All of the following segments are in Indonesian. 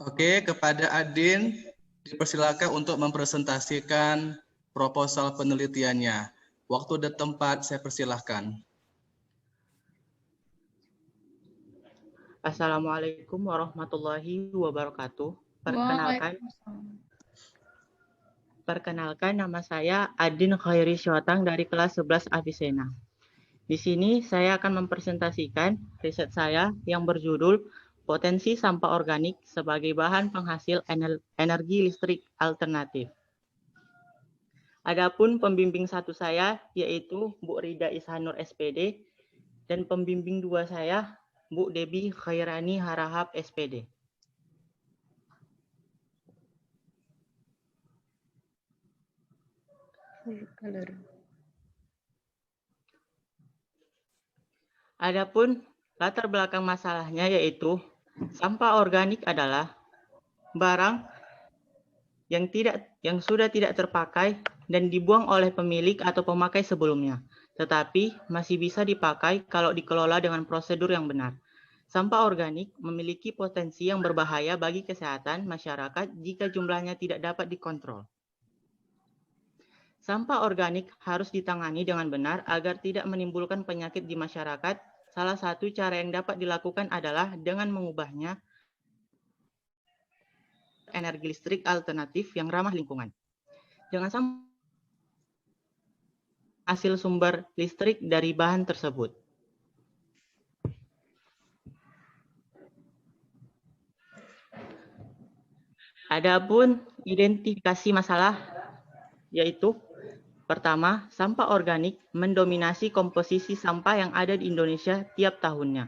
Oke, kepada Adin dipersilakan untuk mempresentasikan proposal penelitiannya. Waktu dan tempat saya persilahkan. Assalamualaikum warahmatullahi wabarakatuh. Perkenalkan nama saya Adin Khairi Syotang dari kelas 11 Avicenna. Di sini saya akan mempresentasikan riset saya yang berjudul Potensi Sampah Organik sebagai Bahan Penghasil Energi Listrik Alternatif. Adapun pembimbing satu saya yaitu Bu Rida Ishanur SPD dan pembimbing dua saya Bu Debi Khairani Harahap SPD. Adapun latar belakang masalahnya yaitu sampah organik adalah barang yang sudah tidak terpakai dan dibuang oleh pemilik atau pemakai sebelumnya, tetapi masih bisa dipakai kalau dikelola dengan prosedur yang benar. Sampah organik memiliki potensi yang berbahaya bagi kesehatan masyarakat jika jumlahnya tidak dapat dikontrol. Sampah organik harus ditangani dengan benar agar tidak menimbulkan penyakit di masyarakat. Salah satu cara yang dapat dilakukan adalah dengan mengubahnya energi listrik alternatif yang ramah lingkungan. Jangan sampai hasil sumber listrik dari bahan tersebut. Adapun identifikasi masalah yaitu pertama, sampah organik mendominasi komposisi sampah yang ada di Indonesia tiap tahunnya.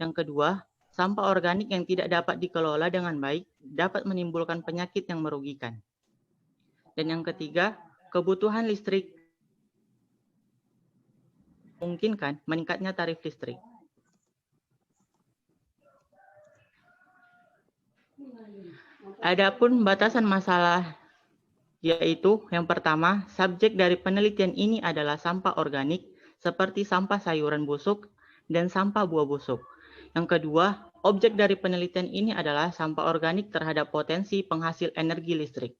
Yang kedua, sampah organik yang tidak dapat dikelola dengan baik dapat menimbulkan penyakit yang merugikan. Dan yang ketiga, kebutuhan listrik memungkinkan meningkatnya tarif listrik. Adapun batasan masalah yaitu yang pertama, subjek dari penelitian ini adalah sampah organik seperti sampah sayuran busuk dan sampah buah busuk. Yang kedua, objek dari penelitian ini adalah sampah organik terhadap potensi penghasil energi listrik.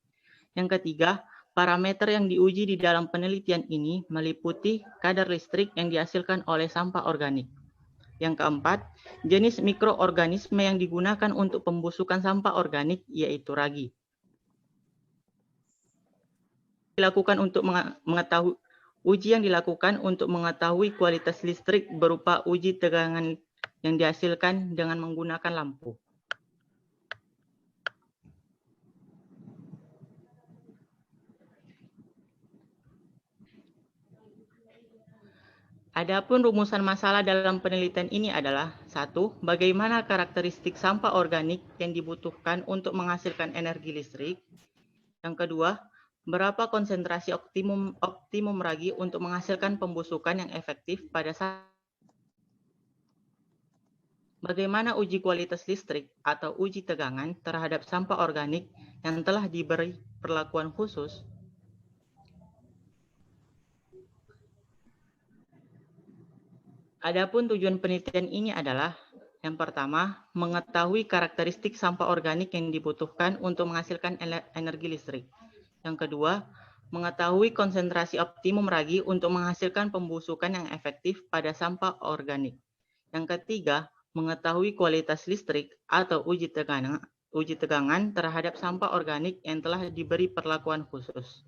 Yang ketiga, parameter yang diuji di dalam penelitian ini meliputi kadar listrik yang dihasilkan oleh sampah organik. Yang keempat, jenis mikroorganisme yang digunakan untuk pembusukan sampah organik yaitu ragi. Dilakukan untuk mengetahui uji yang dilakukan untuk mengetahui kualitas listrik berupa uji tegangan yang dihasilkan dengan menggunakan lampu. Adapun rumusan masalah dalam penelitian ini adalah 1. Bagaimana karakteristik sampah organik yang dibutuhkan untuk menghasilkan energi listrik. Yang kedua, berapa konsentrasi optimum ragi untuk menghasilkan pembusukan yang efektif pada saat. Bagaimana uji kualitas listrik atau uji tegangan terhadap sampah organik yang telah diberi perlakuan khusus. Adapun tujuan penelitian ini adalah yang pertama, mengetahui karakteristik sampah organik yang dibutuhkan untuk menghasilkan energi listrik. Yang kedua, mengetahui konsentrasi optimum ragi untuk menghasilkan pembusukan yang efektif pada sampah organik. Yang ketiga, mengetahui kualitas listrik atau uji tegangan terhadap sampah organik yang telah diberi perlakuan khusus.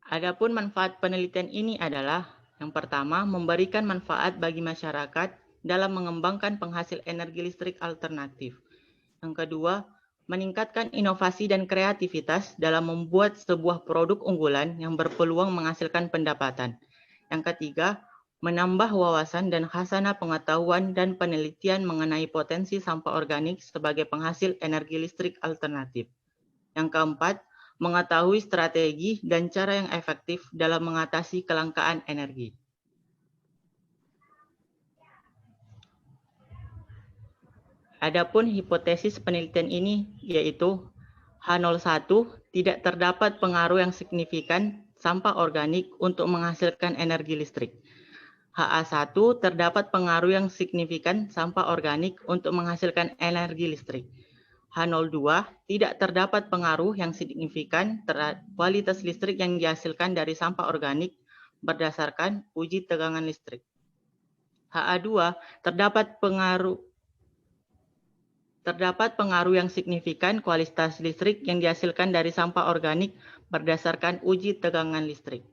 Adapun manfaat penelitian ini adalah yang pertama, memberikan manfaat bagi masyarakat dalam mengembangkan penghasil energi listrik alternatif. Yang kedua, meningkatkan inovasi dan kreativitas dalam membuat sebuah produk unggulan yang berpeluang menghasilkan pendapatan. Yang ketiga, menambah wawasan dan khasanah pengetahuan dan penelitian mengenai potensi sampah organik sebagai penghasil energi listrik alternatif. Yang keempat, mengetahui strategi dan cara yang efektif dalam mengatasi kelangkaan energi. Adapun hipotesis penelitian ini yaitu H01 tidak terdapat pengaruh yang signifikan sampah organik untuk menghasilkan energi listrik. HA1 terdapat pengaruh yang signifikan sampah organik untuk menghasilkan energi listrik. H02 tidak terdapat pengaruh yang signifikan terhadap kualitas listrik yang dihasilkan dari sampah organik berdasarkan uji tegangan listrik. HA2 terdapat pengaruh yang signifikan kualitas listrik yang dihasilkan dari sampah organik berdasarkan uji tegangan listrik.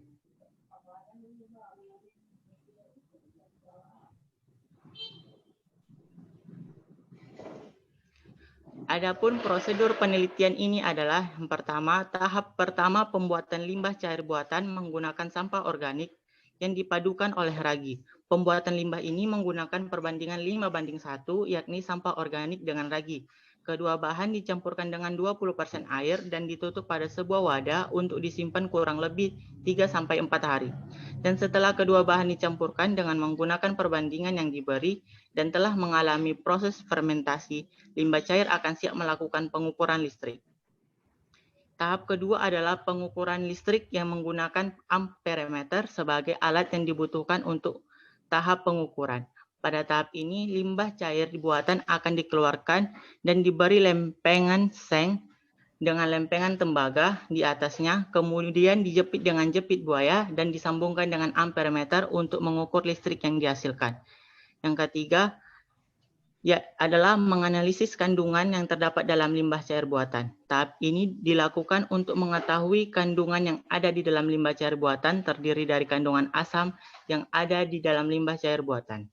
Adapun prosedur penelitian ini adalah yang pertama, tahap pertama pembuatan limbah cair buatan menggunakan sampah organik yang dipadukan oleh ragi. Pembuatan limbah ini menggunakan perbandingan 5:1, yakni sampah organik dengan ragi. Kedua bahan dicampurkan dengan 20% air dan ditutup pada sebuah wadah untuk disimpan kurang lebih 3-4 hari. Dan setelah kedua bahan dicampurkan dengan menggunakan perbandingan yang diberi dan telah mengalami proses fermentasi, limbah cair akan siap melakukan pengukuran listrik. Tahap kedua adalah pengukuran listrik yang menggunakan amperemeter sebagai alat yang dibutuhkan untuk tahap pengukuran. Pada tahap ini, limbah cair buatan akan dikeluarkan dan diberi lempengan seng dengan lempengan tembaga di atasnya, kemudian dijepit dengan jepit buaya dan disambungkan dengan amperemeter untuk mengukur listrik yang dihasilkan. Yang ketiga adalah menganalisis kandungan yang terdapat dalam limbah cair buatan. Tahap ini dilakukan untuk mengetahui kandungan yang ada di dalam limbah cair buatan terdiri dari kandungan asam yang ada di dalam limbah cair buatan.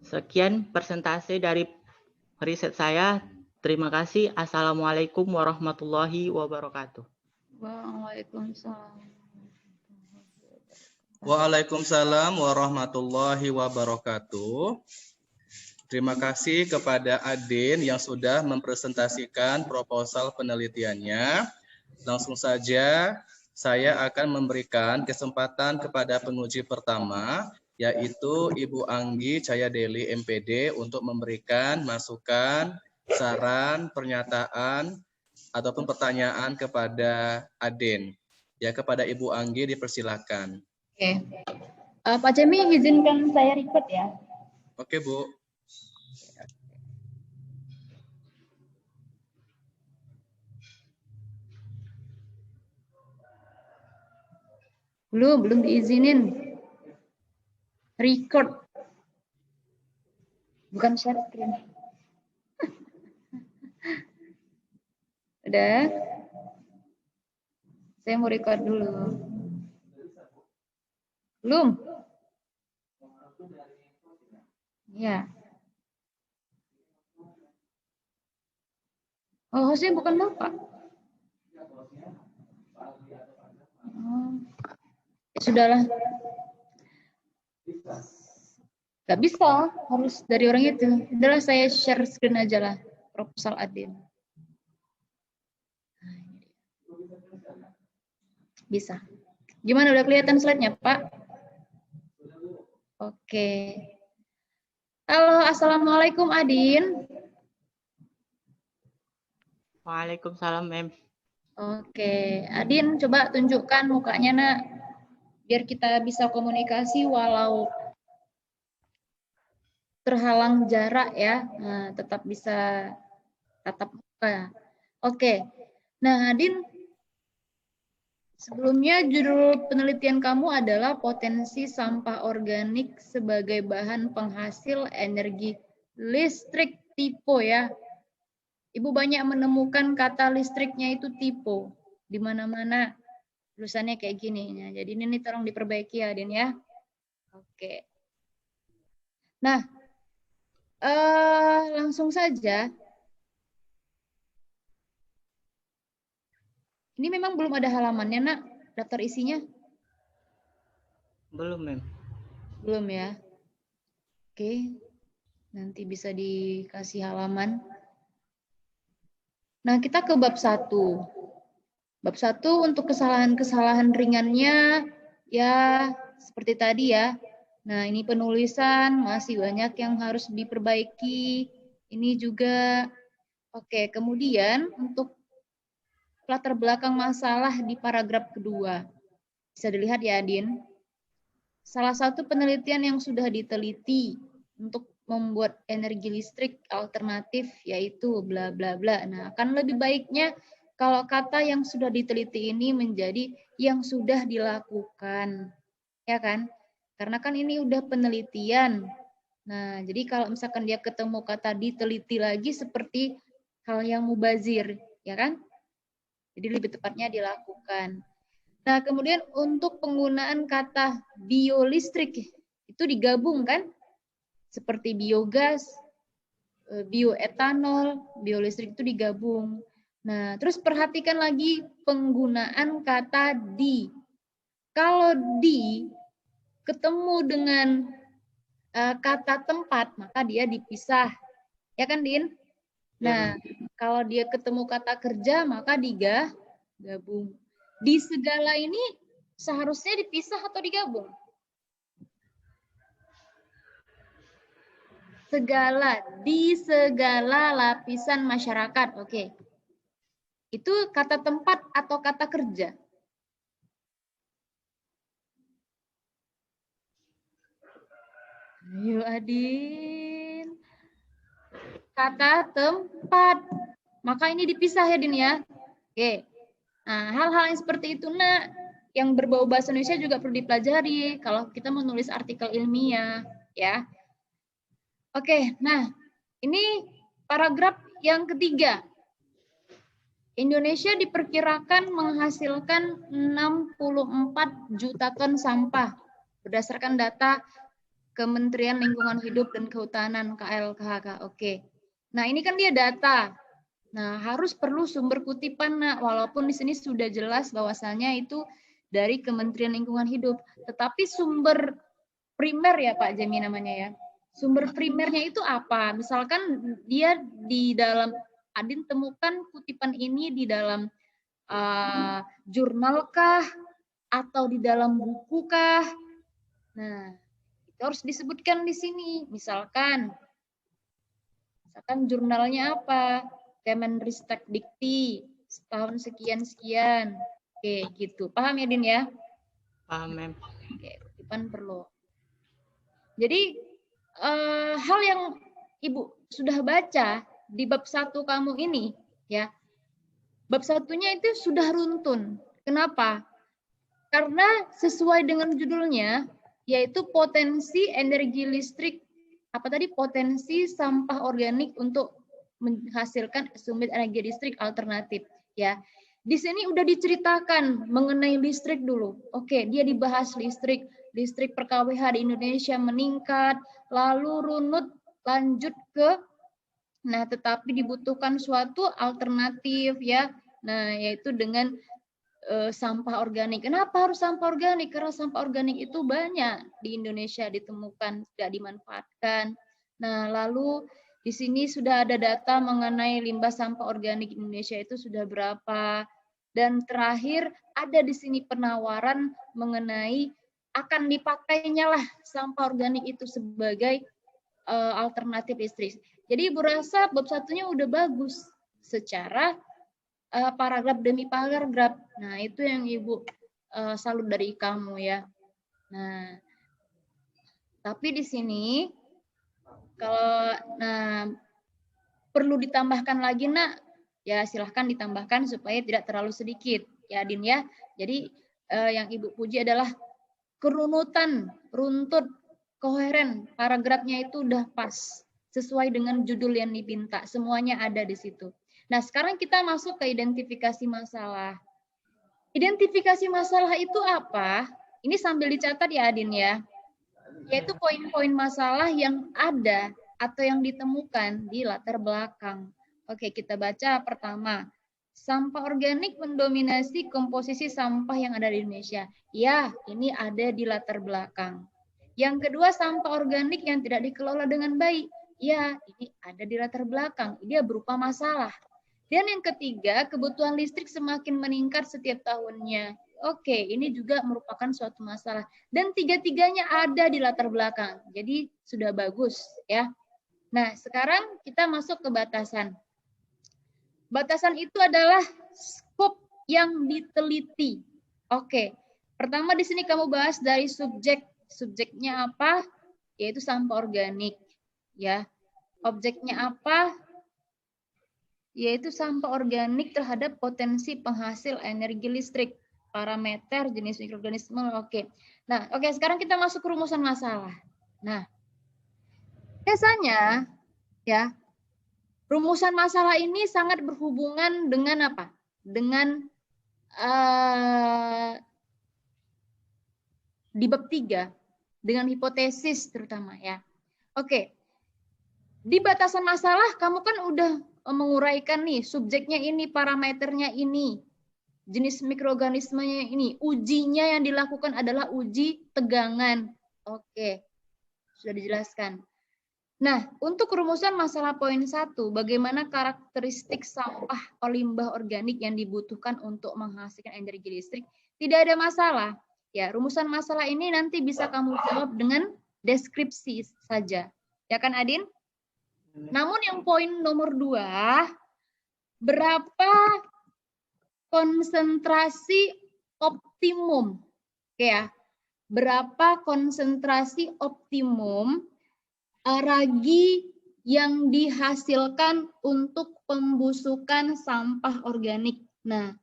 Sekian persentase dari riset saya. Terima kasih. Assalamualaikum warahmatullahi wabarakatuh. Waalaikumsalam. Waalaikumsalam warahmatullahi wabarakatuh. Terima kasih kepada Adin yang sudah mempresentasikan proposal penelitiannya. Langsung saja saya akan memberikan kesempatan kepada penguji pertama, yaitu Ibu Anggi Cayadeli MPD, untuk memberikan masukan, saran, pernyataan, ataupun pertanyaan kepada Adin. Ya, kepada Ibu Anggi dipersilakan. Oke. Pak Jemi, izinkan saya record ya. Oke, Bu. Belum diizinin. Record. Bukan share screen. Udah? Saya mau record dulu. Belum? Ya. Oh, hostnya bukan Bapak. Ya sudahlah. Gak bisa, harus dari orang itu. Udahlah, saya share screen aja lah, proposal Adin. Bisa. Gimana, udah kelihatan slide-nya, Pak? Oke. Halo, Assalamualaikum Adin. Waalaikumsalam, Mem. Oke, Adin coba tunjukkan mukanya, Nak. Biar kita bisa komunikasi walau terhalang jarak ya. Nah, tetap bisa tatap muka. Oke. Nah, Adin, sebelumnya judul penelitian kamu adalah potensi sampah organik sebagai bahan penghasil energi listrik TIPO ya. Ibu banyak menemukan kata listriknya itu TIPO. Di mana-mana tulisannya kayak gini. Nah, jadi ini tolong diperbaiki ya, Adin ya. Oke. Nah, langsung saja. Ini memang belum ada halamannya, Nak, daftar isinya? Belum, Mem. Belum ya. Oke. Nanti bisa dikasih halaman. Nah, kita ke bab 1. Bab 1 untuk kesalahan-kesalahan ringannya, ya seperti tadi ya. Nah, ini penulisan masih banyak yang harus diperbaiki. Ini juga Oke, kemudian untuk latar belakang masalah di paragraf kedua. Bisa dilihat ya, Adin. Salah satu penelitian yang sudah diteliti untuk membuat energi listrik alternatif yaitu bla bla bla. Nah, akan lebih baiknya kalau kata yang sudah diteliti ini menjadi yang sudah dilakukan. Ya kan? Karena kan ini udah penelitian. Nah, jadi kalau misalkan dia ketemu kata diteliti lagi seperti hal yang mubazir, ya kan? Jadi lebih tepatnya dilakukan. Nah, kemudian untuk penggunaan kata biolistrik itu digabung kan? Seperti biogas, bioetanol, biolistrik itu digabung. Nah, terus perhatikan lagi penggunaan kata di. Kalau di ketemu dengan kata tempat, maka dia dipisah. Ya kan, Din? Nah, kalau dia ketemu kata kerja, maka digabung. Di segala ini seharusnya dipisah atau digabung? Segala, di segala lapisan masyarakat. Oke. Itu kata tempat atau kata kerja? Ayo Adin. Kata tempat. Maka ini dipisah ya, Din ya. Oke. Nah, hal-hal yang seperti itu, Nak, yang berbau bahasa Indonesia juga perlu dipelajari kalau kita menulis artikel ilmiah, ya. Oke, nah, ini paragraf yang ketiga. Indonesia diperkirakan menghasilkan 64 juta ton sampah berdasarkan data Kementerian Lingkungan Hidup dan Kehutanan KLKHK. Oke. Nah, ini kan dia data. Nah, harus perlu sumber kutipan, Nak. Walaupun di sini sudah jelas bahwasannya itu dari Kementerian Lingkungan Hidup. Tetapi sumber primer ya Pak Jemi namanya ya. Sumber primernya itu apa? Misalkan dia di dalam, Adin temukan kutipan ini di dalam jurnal kah? Atau di dalam buku kah? Nah, itu harus disebutkan di sini. Misalkan jurnalnya apa? Kemenristek Dikti, setahun sekian-sekian. Oke, gitu. Paham ya, Din ya? Paham, Mem. Oke, kutipan perlu. Jadi, hal yang Ibu sudah baca di bab 1 kamu ini, ya, bab 1-nya itu sudah runtun. Kenapa? Karena sesuai dengan judulnya, yaitu potensi energi listrik, apa tadi, potensi sampah organik untuk menghasilkan sumber energi listrik alternatif, ya. Di sini udah diceritakan mengenai listrik dulu. Oke, dia dibahas listrik per kWh di Indonesia meningkat, lalu runut lanjut ke, nah tetapi dibutuhkan suatu alternatif ya. Nah, yaitu dengan sampah organik. Kenapa harus sampah organik? Karena sampah organik itu banyak di Indonesia ditemukan, tidak dimanfaatkan. Nah, lalu di sini sudah ada data mengenai limbah sampah organik Indonesia itu sudah berapa. Dan terakhir ada di sini penawaran mengenai akan dipakainya lah sampah organik itu sebagai alternatif listrik. Jadi Ibu rasa bab 1-nya udah bagus secara paragraf demi paragraf. Nah, itu yang Ibu salut dari kamu ya. Nah, tapi di sini kalau perlu ditambahkan lagi, Nak, ya silahkan ditambahkan supaya tidak terlalu sedikit ya, Din ya. Jadi yang Ibu puji adalah kerunutan, runtut, koheren, paragrafnya itu udah pas sesuai dengan judul yang diminta. Semuanya ada di situ. Nah, sekarang kita masuk ke identifikasi masalah. Identifikasi masalah itu apa? Ini sambil dicatat ya, Adin ya. Yaitu poin-poin masalah yang ada atau yang ditemukan di latar belakang. Oke, kita baca pertama. Sampah organik mendominasi komposisi sampah yang ada di Indonesia. Ya, ini ada di latar belakang. Yang kedua, sampah organik yang tidak dikelola dengan baik. Ya, ini ada di latar belakang. Dia berupa masalah. Dan yang ketiga, kebutuhan listrik semakin meningkat setiap tahunnya. Oke, ini juga merupakan suatu masalah. Dan tiga-tiganya ada di latar belakang. Jadi sudah bagus ya. Nah, sekarang kita masuk ke batasan. Batasan itu adalah skop yang diteliti. Oke. Pertama di sini kamu bahas dari subjek. Subjeknya apa? Yaitu sampah organik, ya. Objeknya apa? Yaitu sampah organik terhadap potensi penghasil energi listrik. Parameter jenis mikroorganisme. Oke. Nah, oke, sekarang kita masuk ke rumusan masalah. Nah, biasanya ya, rumusan masalah ini sangat berhubungan dengan apa? Dengan di bab 3 dengan hipotesis terutama ya. Oke. Di batasan masalah kamu kan udah menguraikan nih subjeknya ini, parameternya ini, jenis mikroorganismenya ini, ujinya yang dilakukan adalah uji tegangan. Oke. Sudah dijelaskan. Nah, untuk rumusan masalah poin 1, bagaimana karakteristik sampah limbah organik yang dibutuhkan untuk menghasilkan energi listrik? Tidak ada masalah. Ya, rumusan masalah ini nanti bisa kamu jawab dengan deskripsi saja. Ya kan, Adin? Namun yang poin nomor 2, berapa konsentrasi optimum? Oke ya. Berapa konsentrasi optimum ragi yang dihasilkan untuk pembusukan sampah organik? Nah,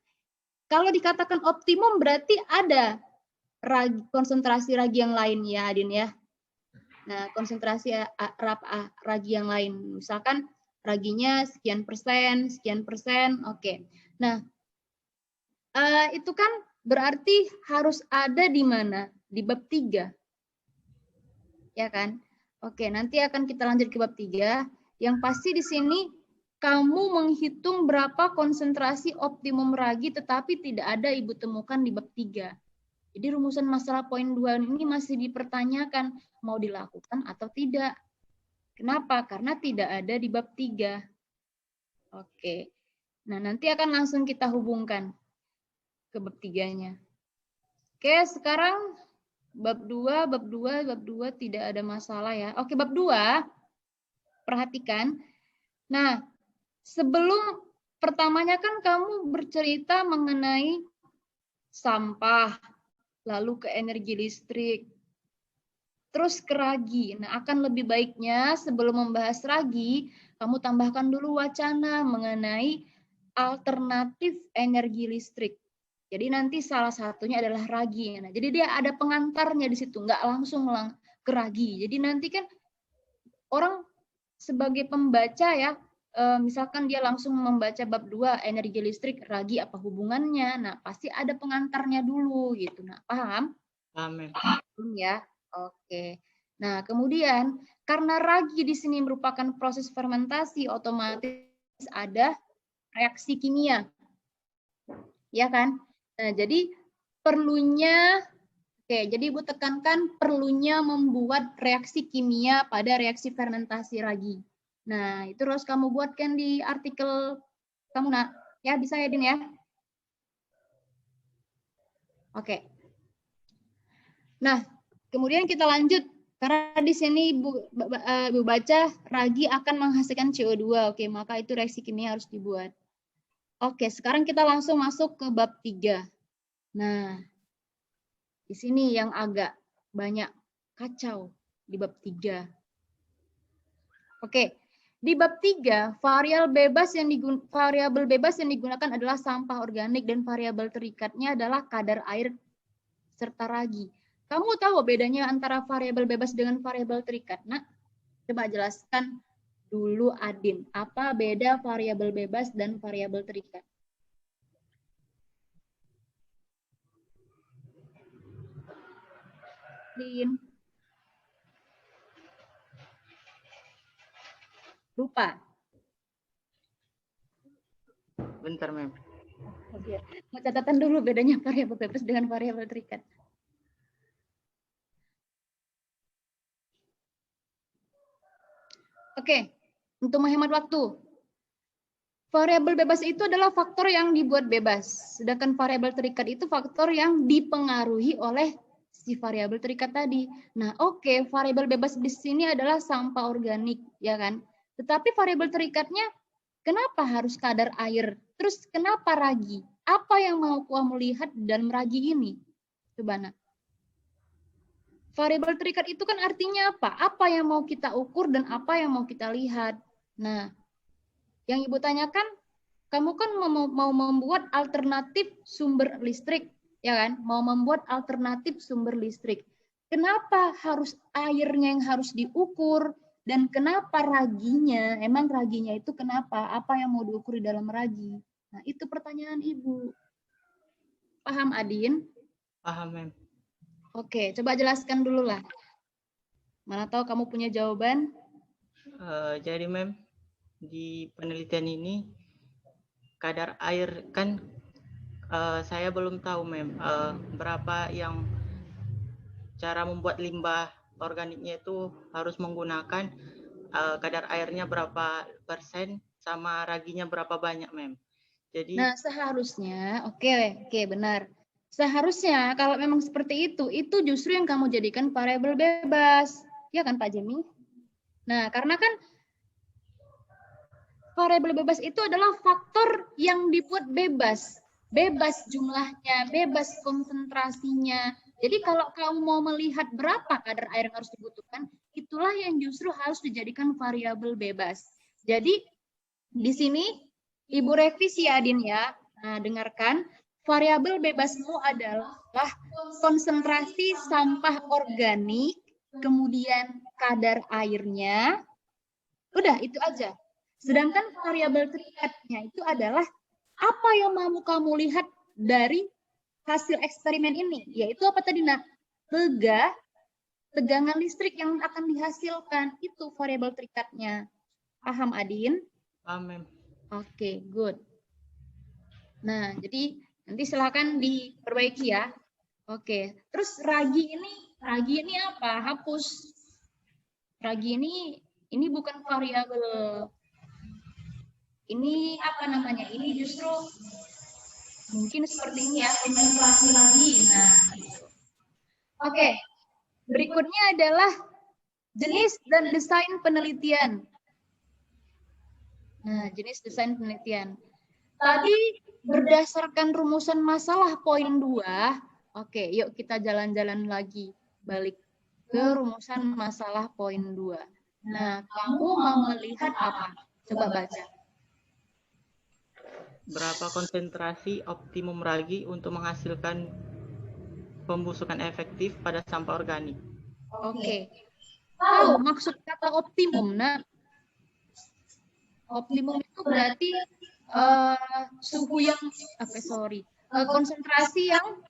kalau dikatakan optimum berarti ada konsentrasi ragi yang lain ya, Adin ya. Nah, konsentrasi ragi yang lain, misalkan raginya sekian persen, oke. Nah, itu kan berarti harus ada di mana? Di bab 3. Ya kan? Oke, nanti akan kita lanjut ke bab 3. Yang pasti di sini kamu menghitung berapa konsentrasi optimum ragi, tetapi tidak ada ibu temukan di bab 3. Jadi rumusan masalah poin 2 ini masih dipertanyakan mau dilakukan atau tidak. Kenapa? Karena tidak ada di bab 3. Oke. Nah, nanti akan langsung kita hubungkan ke bab 3-nya. Oke, sekarang bab 2 tidak ada masalah ya. Oke, bab 2 perhatikan. Nah, sebelum pertamanya kan kamu bercerita mengenai sampah, lalu ke energi listrik, terus ke ragi. Nah, akan lebih baiknya sebelum membahas ragi, kamu tambahkan dulu wacana mengenai alternatif energi listrik. Jadi nanti salah satunya adalah ragi. Nah, jadi dia ada pengantarnya di situ, nggak langsung ke ragi. Jadi nanti kan orang sebagai pembaca ya, misalkan dia langsung membaca bab 2 energi listrik, ragi apa hubungannya? Nah, pasti ada pengantarnya dulu gitu. Nah, paham? Amin. Ya. Oke. Nah, kemudian karena ragi di sini merupakan proses fermentasi, otomatis ada reaksi kimia. Ya kan? Nah, jadi perlunya jadi Ibu tekankan perlunya membuat reaksi kimia pada reaksi fermentasi ragi. Nah, itu harus kamu buatkan di artikel kamu, Nak. Ya, bisa ya, Din ya? Oke. Nah, kemudian kita lanjut. Karena di sini Ibu baca ragi akan menghasilkan CO2. Oke, maka itu reaksi kimia harus dibuat. Oke, sekarang kita langsung masuk ke bab 3. Nah, di sini yang agak banyak kacau di bab 3. Oke, di bab 3 variabel bebas yang digunakan adalah sampah organik dan variabel terikatnya adalah kadar air serta ragi. Kamu tahu bedanya antara variabel bebas dengan variabel terikat? Nah, coba jelaskan dulu Adin, apa beda variabel bebas dan variabel terikat? Din. Lupa. Bentar, Mem. Oke. Mau catatan dulu bedanya variabel bebas dengan variabel terikat. Oke, untuk menghemat waktu. Variabel bebas itu adalah faktor yang dibuat bebas. Sedangkan variabel terikat itu faktor yang dipengaruhi oleh si variabel terikat tadi. Nah, oke, variabel bebas di sini adalah sampah organik, ya kan? Tetapi variabel terikatnya Kenapa harus kadar air? Terus kenapa ragi? Apa yang mau kamu lihat dalam ragi ini? Coba nak. Variabel terikat itu kan artinya apa? Apa yang mau kita ukur dan apa yang mau kita lihat. Nah, yang Ibu tanyakan, kamu kan mau membuat alternatif sumber listrik, ya kan? Mau membuat alternatif sumber listrik. Kenapa harus airnya yang harus diukur? Dan kenapa raginya? Emang raginya itu kenapa? Apa yang mau diukur di dalam ragi? Nah, itu pertanyaan Ibu. Paham, Adin? Paham, Mem. Oke, coba jelaskan dulu lah. Mana tahu kamu punya jawaban? Jadi, Mem, di penelitian ini kadar air kan saya belum tahu, Mem, berapa yang cara membuat limbah organiknya itu harus menggunakan kadar airnya berapa persen sama raginya berapa banyak, Mem. Jadi Nah, seharusnya, oke, benar. Seharusnya kalau memang seperti itu justru yang kamu jadikan variabel bebas. Ya kan, Pak Jemi? Nah, karena kan variabel bebas itu adalah faktor yang dibuat bebas. Bebas jumlahnya, bebas konsentrasinya. Jadi kalau kamu mau melihat berapa kadar air yang harus dibutuhkan, itulah yang justru harus dijadikan variabel bebas. Jadi di sini Ibu revisi ya, Adin ya. Nah, dengarkan. Variabel bebasmu adalah konsentrasi sampah organik, kemudian kadar airnya. Udah, itu aja. Sedangkan variabel terikatnya itu adalah apa yang mau kamu lihat dari hasil eksperimen ini. Yaitu apa tadi, nak? Tegangan listrik yang akan dihasilkan. Itu variabel terikatnya. Paham, Adin? paham, Mem. Oke, good. Nah, jadi nanti silakan diperbaiki ya. Oke, terus ragi ini apa? Hapus. Ragi ini bukan variabel. Ini apa namanya? Ini justru mungkin seperti ini ya, konsentrasi ragi. Nah, gitu. Oke, berikutnya adalah jenis dan desain penelitian. Nah, jenis desain penelitian. Tadi berdasarkan rumusan masalah poin 2, oke, yuk kita jalan-jalan lagi, balik ke rumusan masalah poin 2. Nah, kamu mau melihat apa? Coba baca. Berapa konsentrasi optimum ragi untuk menghasilkan pembusukan efektif pada sampah organik? Oke. Tahu maksud kata optimum, nah? Optimum itu berarti suhu yang konsentrasi yang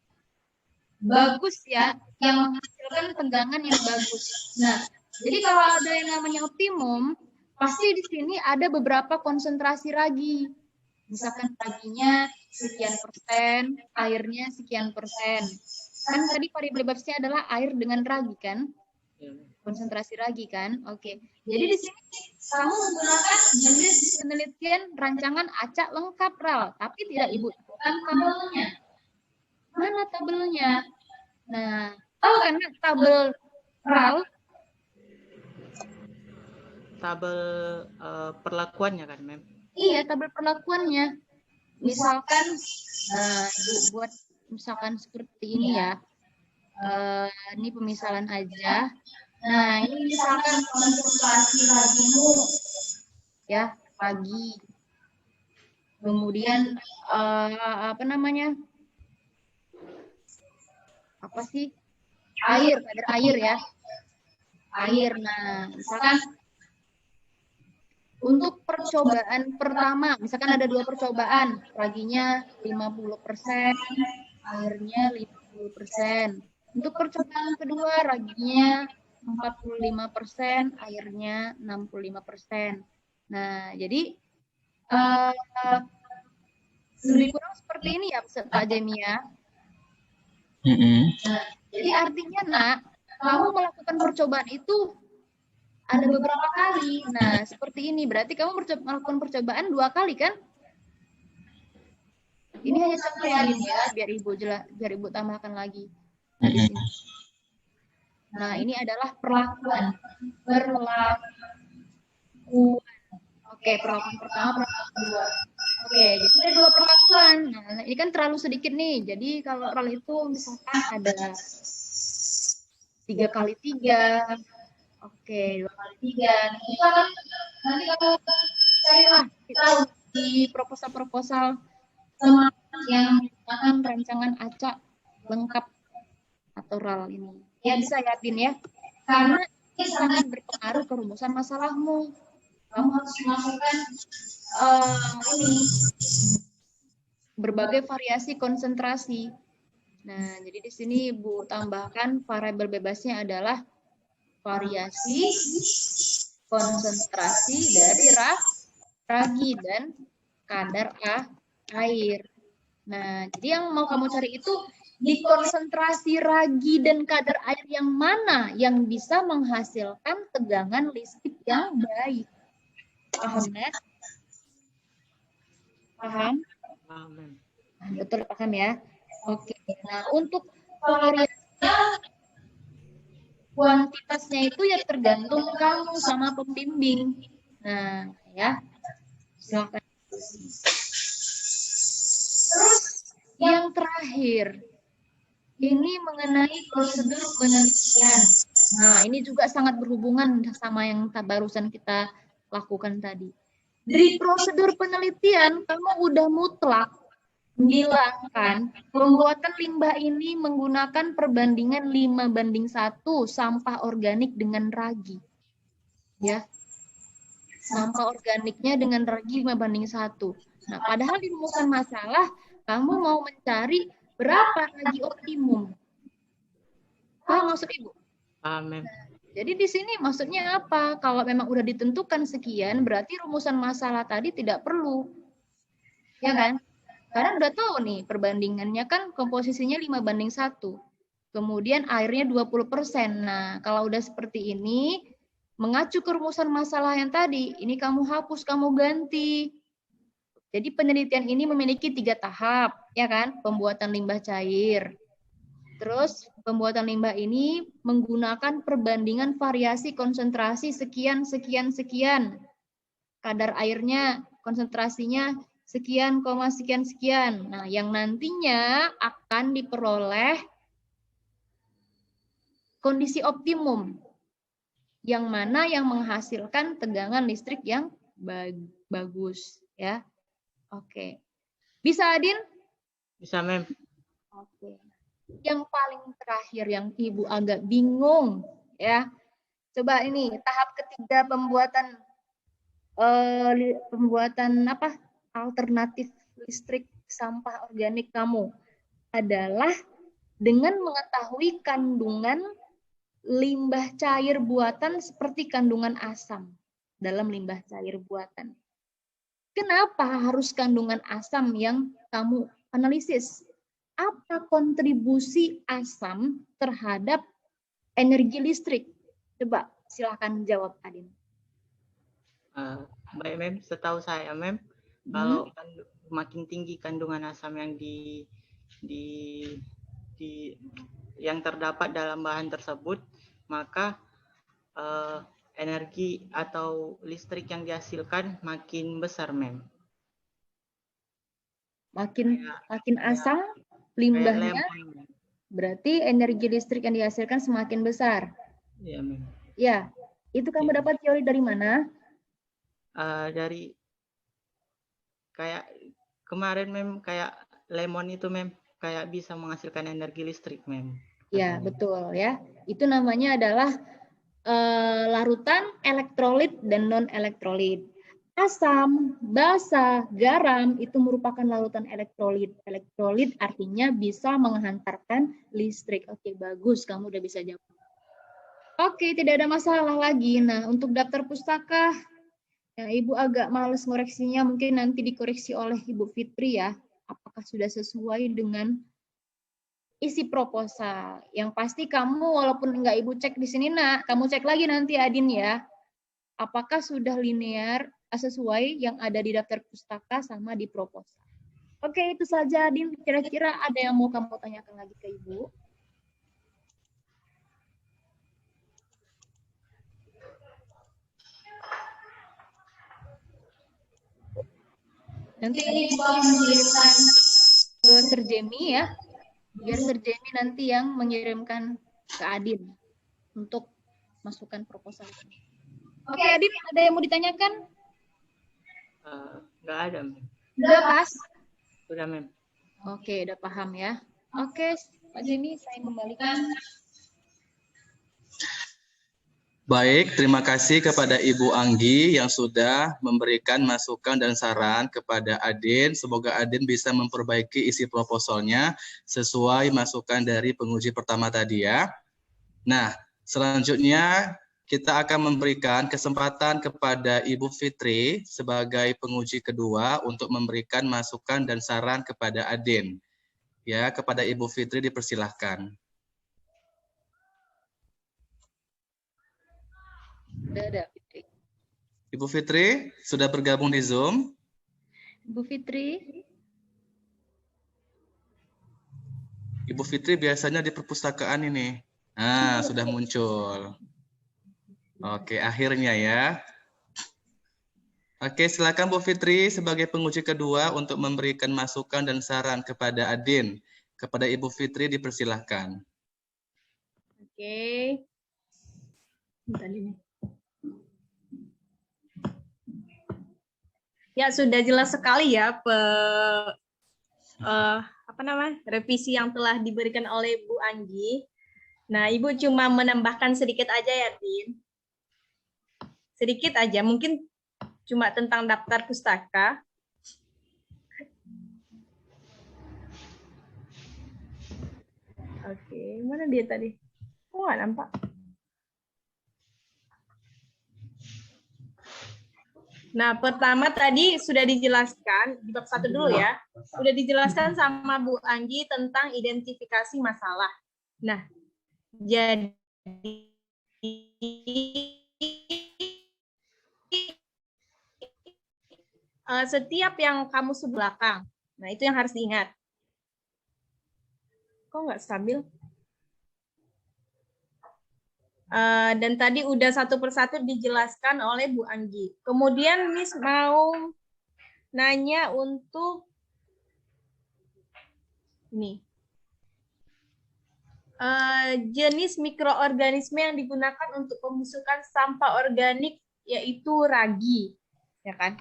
bagus ya, yang menghasilkan tegangan yang bagus. Nah, jadi kalau ada yang namanya optimum, pasti di sini ada beberapa konsentrasi ragi. Misalkan raginya sekian persen, airnya sekian persen. Kan tadi variabel bebasnya adalah air dengan ragi kan? Konsentrasi ragi kan? Oke. Jadi di sini kamu menggunakan jenis penelitian rancangan acak lengkap RAL, tapi tidak Ibu temukan tabelnya. Mana tabelnya? Nah, tahu kan tabel RAL? Tabel perlakuannya kan, Mem? Iya, tabel perlakuannya. Misalkan Ibu buat misalkan seperti ini ya. Ini pemisalan aja. Nah, ini misalkan konsentrasi ragimu ya, pagi. Kemudian apa namanya? Apa sih? Air, kadar air ya. Air. Nah, misalkan untuk percobaan pertama, misalkan ada 2 percobaan, raginya 50%, airnya 50%. Untuk percobaan kedua, raginya 45%, airnya 65%. Nah, jadi lebih kurang seperti ini ya, Pak Jemi ya. Nah, jadi artinya, nak, kamu melakukan percobaan itu ada beberapa kali. Nah, seperti ini. Berarti kamu melakukan percobaan 2 kali kan? Ini hanya contoh ya, biar Ibu tambahkan lagi. Nah, di sini. Nah, ini adalah perlakuan. Oke, perlakuan pertama, perlakuan kedua. Oke, jadi ada 2 perlakuan. Nah, ini kan terlalu sedikit nih. Jadi kalau RAL itu misalkan ada 3 kali 3. Oke, 2 kali 3. Nanti kamu carilah kita di proposal-proposal yang menggunakan rancangan acak lengkap atau RAL ini. Ya bisa ya, Din ya. Karena ini sangat berpengaruh ke rumusan masalahmu. Kamu harus memasukkan ini berbagai variasi konsentrasi. Nah, jadi di sini Ibu tambahkan variabel bebasnya adalah variasi konsentrasi dari ragi dan kadar air. Nah, jadi yang mau kamu cari itu di konsentrasi ragi dan kadar air yang mana yang bisa menghasilkan tegangan listrik yang baik. Paham ya? Paham? Amin. Betul, paham ya? Oke. Nah, untuk variasinya, kuantitasnya itu ya tergantung kamu sama pembimbing. Nah, ya. Silakan. Terus yang terakhir, ini mengenai prosedur penelitian. Nah, ini juga sangat berhubungan sama yang barusan kita lakukan tadi. Di prosedur penelitian, kamu udah mutlak bilangkan pembuatan limbah ini menggunakan perbandingan 5:1 sampah organik dengan ragi. Ya. Sampah organiknya dengan ragi 5:1. Nah, padahal di rumusan masalah kamu mau mencari berapa ragi optimum. Paham maksud Ibu? Amin. Jadi di sini maksudnya apa? Kalau memang udah ditentukan sekian, berarti rumusan masalah tadi tidak perlu. Ya kan? Karena udah tahu nih, perbandingannya kan komposisinya 5:1. Kemudian airnya 20%. Nah, kalau udah seperti ini, mengacu ke rumusan masalah yang tadi, ini kamu hapus, kamu ganti. Jadi penelitian ini memiliki 3 tahap, ya kan? Pembuatan limbah cair. Terus pembuatan limbah ini menggunakan perbandingan variasi konsentrasi sekian, sekian, sekian. Kadar airnya, konsentrasinya sekian, sekian, sekian. Nah, yang nantinya akan diperoleh kondisi optimum. Yang mana yang menghasilkan tegangan listrik yang bagus. Ya. Oke. Bisa, Adin? Bisa, Mem. Oke. Yang paling terakhir yang Ibu agak bingung, ya. Coba ini tahap ketiga pembuatan alternatif listrik sampah organik kamu adalah dengan mengetahui kandungan limbah cair buatan seperti kandungan asam dalam limbah cair buatan. Kenapa harus kandungan asam yang kamu analisis? Apa kontribusi asam terhadap energi listrik? Coba silakan jawab, Adin. Baik, Mem. Setahu saya, Mem, kalau makin tinggi kandungan asam yang yang terdapat dalam bahan tersebut, maka energi atau listrik yang dihasilkan makin besar, Mem. Makin asam limbahnya, berarti energi listrik yang dihasilkan semakin besar. Iya, Mem. Ya, itu kamu dapat teori dari mana? Dari kayak kemarin, Mem, kayak lemon itu, Mem, kayak bisa menghasilkan energi listrik, Mem. Ya, betul ya. Itu namanya adalah larutan elektrolit dan non-elektrolit. Asam, basa, garam itu merupakan larutan elektrolit. Elektrolit artinya bisa menghantarkan listrik. Oke, bagus. Kamu udah bisa jawab. Oke, tidak ada masalah lagi. Nah, untuk daftar pustaka, ya, Ibu agak males ngoreksinya. Mungkin nanti dikoreksi oleh Ibu Fitri ya. Apakah sudah sesuai dengan isi proposal. Yang pasti kamu walaupun nggak Ibu cek di sini, Nak, kamu cek lagi nanti, Adin ya. Apakah sudah linear sesuai yang ada di daftar pustaka sama di proposal. Oke, itu saja, Adin. Kira-kira ada yang mau kamu tanyakan lagi ke Ibu? Nanti Ibu akan mengirimkan ke Serjemi ya, biar Serjemi nanti yang mengirimkan ke Adin untuk masukkan proposal ini. Oke, Adin, ada yang mau ditanyakan? Nggak ada, Mem. Udah pas? Sudah, Mem. Oke, udah paham ya. Oke, Pak Jimmy, saya kembalikan. Baik, terima kasih kepada Ibu Anggi yang sudah memberikan masukan dan saran kepada Adin. Semoga Adin bisa memperbaiki isi proposalnya sesuai masukan dari penguji pertama tadi ya. Nah, selanjutnya kita akan memberikan kesempatan kepada Ibu Fitri sebagai penguji kedua untuk memberikan masukan dan saran kepada Adin. Ya, kepada Ibu Fitri dipersilahkan. Udah ada, Fitri. Ibu Fitri sudah bergabung di Zoom. Ibu Fitri. Ibu Fitri biasanya di perpustakaan ini. Nah, sudah muncul. Oke, akhirnya ya. Oke, silakan Bu Fitri sebagai penguji kedua untuk memberikan masukan dan saran kepada Adin. Kepada Ibu Fitri dipersilahkan. Oke. Bentar ini. Ya, sudah jelas sekali ya revisi yang telah diberikan oleh Bu Anggi. Nah, Ibu cuma menambahkan sedikit aja ya, Din. Sedikit aja, mungkin cuma tentang daftar pustaka. Oke, mana dia tadi? Oh, nggak nampak. Nah, pertama tadi sudah dijelaskan, di bab 1 dulu ya, sudah dijelaskan sama Bu Anggi tentang identifikasi masalah. Nah, jadi setiap yang kamu sebut belakang, nah itu yang harus diingat. Kok nggak stabil? Dan tadi udah satu persatu dijelaskan oleh Bu Anggi. Kemudian Miss mau nanya untuk ini. Jenis mikroorganisme yang digunakan untuk pembusukan sampah organik yaitu ragi, ya kan?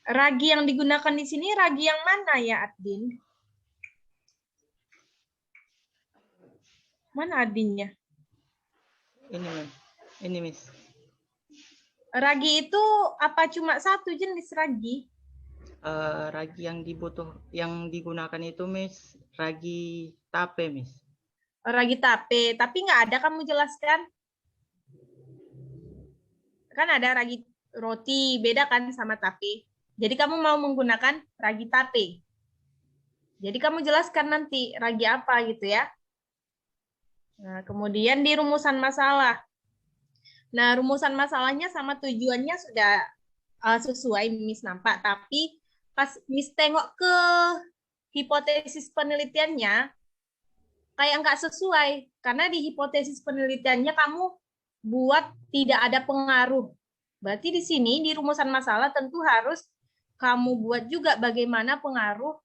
Ragi yang digunakan di sini ragi yang mana ya, Adin? Mana Adinnya? Ini, Mem. Ini, Miss. Ragi itu apa cuma satu jenis ragi? Ragi yang digunakan itu, Miss, ragi tape, Miss. Ragi tape, tapi nggak ada kamu jelaskan. Kan ada ragi roti, beda kan sama tape. Jadi kamu mau menggunakan ragi tape. Jadi kamu jelaskan nanti ragi apa gitu ya. Nah, kemudian di rumusan masalah. Nah, rumusan masalahnya sama tujuannya sudah sesuai Miss nampak, tapi pas Miss tengok ke hipotesis penelitiannya, kayak nggak sesuai. Karena di hipotesis penelitiannya kamu buat tidak ada pengaruh. Berarti di sini, di rumusan masalah tentu harus kamu buat juga bagaimana pengaruh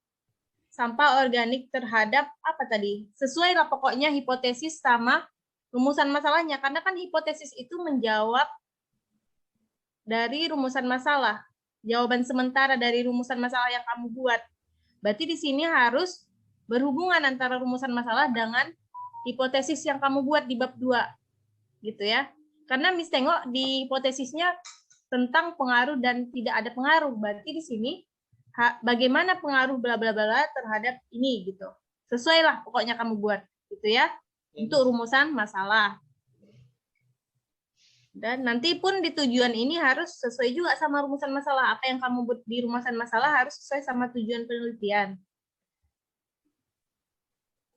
sampah organik terhadap apa tadi? Sesuai lah pokoknya hipotesis sama rumusan masalahnya. Karena kan hipotesis itu menjawab dari rumusan masalah. Jawaban sementara dari rumusan masalah yang kamu buat. Berarti di sini harus berhubungan antara rumusan masalah dengan hipotesis yang kamu buat di bab 2. Gitu ya. Karena Miss tengok di hipotesisnya tentang pengaruh dan tidak ada pengaruh. Berarti di sini bagaimana pengaruh bla bla bla terhadap ini gitu. Sesuai lah pokoknya kamu buat gitu ya. Untuk rumusan masalah. Dan nanti pun di tujuan ini harus sesuai juga sama rumusan masalah. Apa yang kamu buat di rumusan masalah harus sesuai sama tujuan penelitian.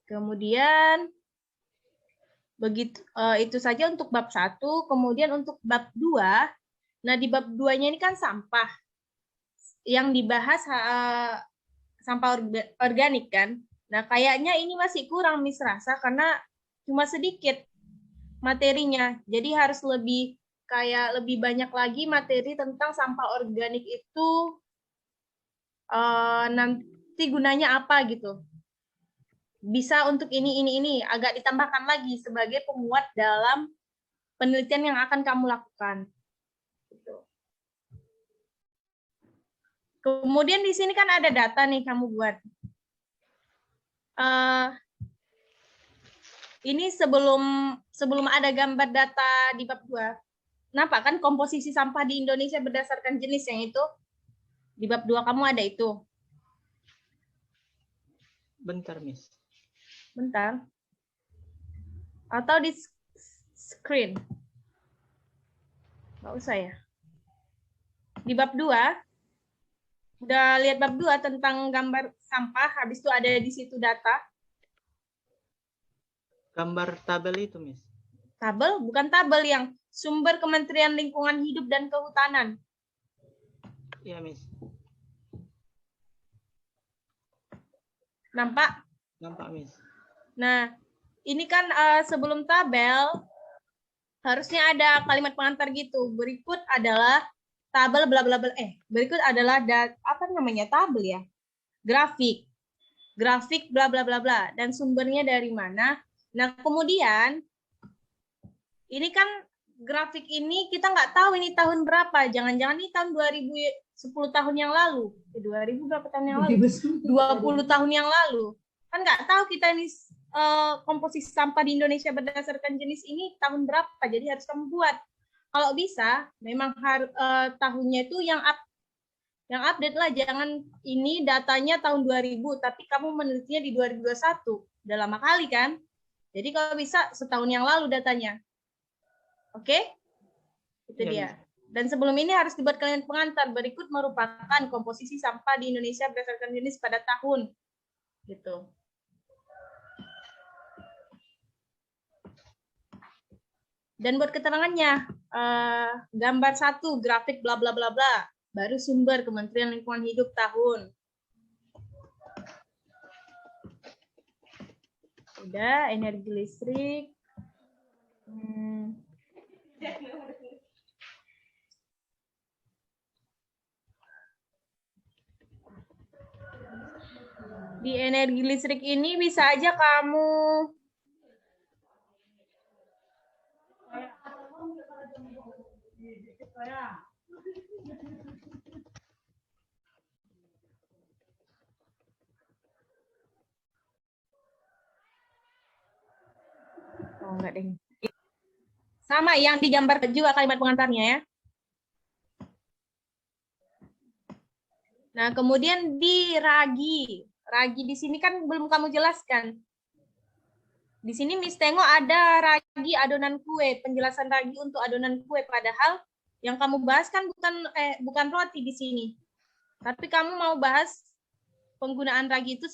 Kemudian begitu itu saja untuk bab 1. Kemudian untuk bab 2. Nah, di bab 2-nya ini kan sampah. Yang dibahas sampah organik kan. Nah, kayaknya ini masih kurang Miss rasa karena cuma sedikit materinya. Jadi harus lebih banyak lagi materi tentang sampah organik itu nanti gunanya apa gitu. Bisa untuk ini, agak ditambahkan lagi sebagai penguat dalam penelitian yang akan kamu lakukan. Gitu. Kemudian di sini kan ada data nih kamu buat. Ini sebelum ada gambar data di bab 2. Nampak kan komposisi sampah di Indonesia berdasarkan jenis yang itu? Di bab 2 kamu ada itu. Bentar, Miss. Bentar. Atau di screen. Nggak usah ya. Di bab 2, udah lihat bab 2 tentang gambar sampah, habis itu ada di situ data. Gambar tabel itu, Miss. Tabel? Bukan tabel, yang sumber Kementerian Lingkungan Hidup dan Kehutanan. Iya, Miss. Nampak? Nampak, Miss. Nah, ini kan sebelum tabel, harusnya ada kalimat pengantar gitu. Berikut adalah tabel bla bla bla. Berikut adalah apa namanya tabel ya? Grafik. Grafik bla bla bla bla. Dan sumbernya dari mana? Nah, kemudian ini kan grafik ini kita nggak tahu ini tahun berapa. Jangan-jangan ini tahun 2010 tahun yang lalu. 2000 berapa tahun yang lalu? 20 tahun yang lalu. Kan nggak tahu kita ini komposisi sampah di Indonesia berdasarkan jenis ini tahun berapa. Jadi harus kamu buat. Kalau bisa, memang tahunnya itu yang update lah. Jangan ini datanya tahun 2000, tapi kamu menelitinya di 2021. Udah lama kali kan? Jadi kalau bisa setahun yang lalu datanya. Oke? Itu Ya, dia. Dan sebelum ini harus dibuat kalimat pengantar. Berikut merupakan komposisi sampah di Indonesia berdasarkan jenis pada tahun. Gitu. Dan buat keterangannya, gambar 1, grafik bla bla bla bla. Baru sumber Kementerian Lingkungan Hidup tahun. Udah, energi listrik. Di energi listrik ini bisa aja kamu enggak deh. Sama yang digambar juga kalimat pengantarnya ya. Nah, kemudian di ragi. Ragi di sini kan belum kamu jelaskan. Di sini Miss tengok ada ragi adonan kue, penjelasan ragi untuk adonan kue, padahal yang kamu bahas kan bukan roti di sini. Tapi kamu mau bahas penggunaan ragi itu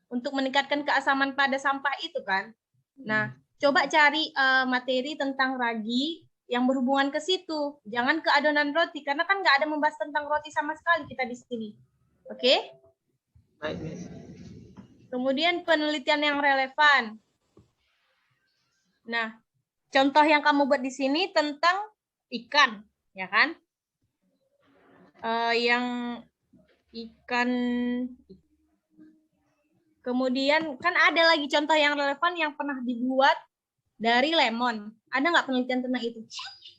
untuk meningkatkan keasaman pada sampah itu kan. Nah, coba cari materi tentang ragi yang berhubungan ke situ. Jangan ke adonan roti, karena kan nggak ada membahas tentang roti sama sekali kita di sini. Oke? Baik, Miss. Kemudian penelitian yang relevan. Nah, contoh yang kamu buat di sini tentang ikan, ya kan? Yang ikan. Kemudian kan ada lagi contoh yang relevan yang pernah dibuat dari lemon. Ada nggak penelitian tentang itu?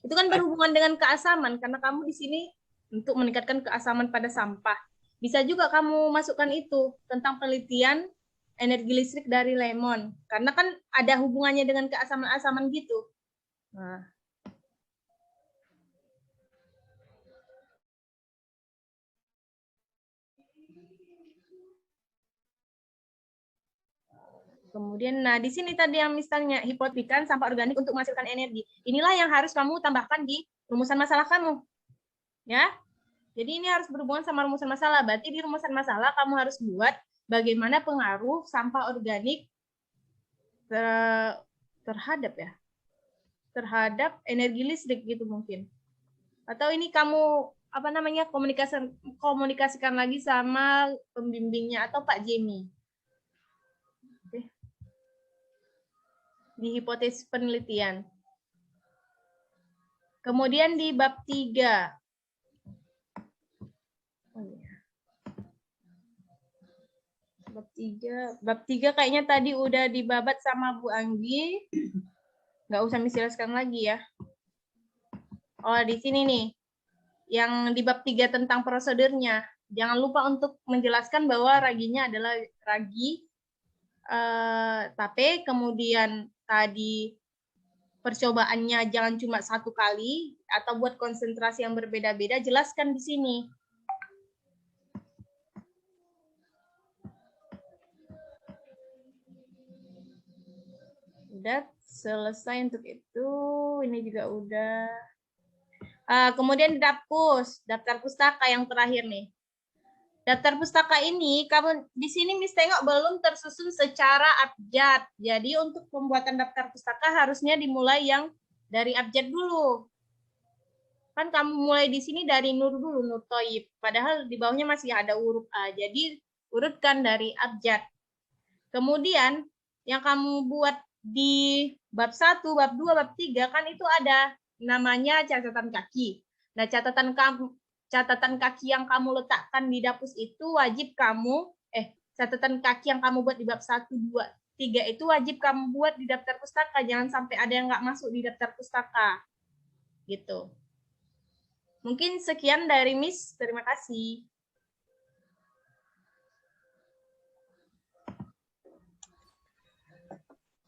Itu kan berhubungan dengan keasaman, karena kamu di sini untuk meningkatkan keasaman pada sampah. Bisa juga kamu masukkan itu tentang penelitian energi listrik dari lemon, karena kan ada hubungannya dengan keasaman-asaman gitu. Nah. Kemudian, nah di sini tadi yang misalnya hipotekan sampah organik untuk menghasilkan energi. Inilah yang harus kamu tambahkan di rumusan masalah kamu. Ya. Jadi ini harus berhubungan sama rumusan masalah. Berarti di rumusan masalah kamu harus buat bagaimana pengaruh sampah organik terhadap energi listrik gitu mungkin. Atau ini kamu komunikasikan lagi sama pembimbingnya atau Pak Jemi. Oke. Di hipotesis penelitian. Kemudian di bab 3. Bab 3 kayaknya tadi udah dibabat sama Bu Anggi. Nggak usah dijelaskan lagi ya. Oh, di sini nih. Yang di bab 3 tentang prosedurnya. Jangan lupa untuk menjelaskan bahwa raginya adalah ragi tape, kemudian tadi percobaannya jangan cuma 1 kali, atau buat konsentrasi yang berbeda-beda, jelaskan di sini. Udah selesai untuk itu. Ini juga udah. Kemudian daftar pustaka yang terakhir nih. Daftar pustaka ini, kamu di sini Miss tengok belum tersusun secara abjad. Jadi untuk pembuatan daftar pustaka harusnya dimulai yang dari abjad dulu. Kan kamu mulai di sini dari Nur dulu, Nur Toyib. Padahal di bawahnya masih ada huruf A. Jadi urutkan dari abjad. Kemudian yang kamu buat di bab 1, bab 2, bab 3 kan itu ada namanya catatan kaki. Nah, catatan kaki yang kamu letakkan di dapus itu wajib kamu catatan kaki yang kamu buat di bab 1, 2, 3 itu wajib kamu buat di daftar pustaka. Jangan sampai ada yang nggak masuk di daftar pustaka. Gitu. Mungkin sekian dari Miss. Terima kasih.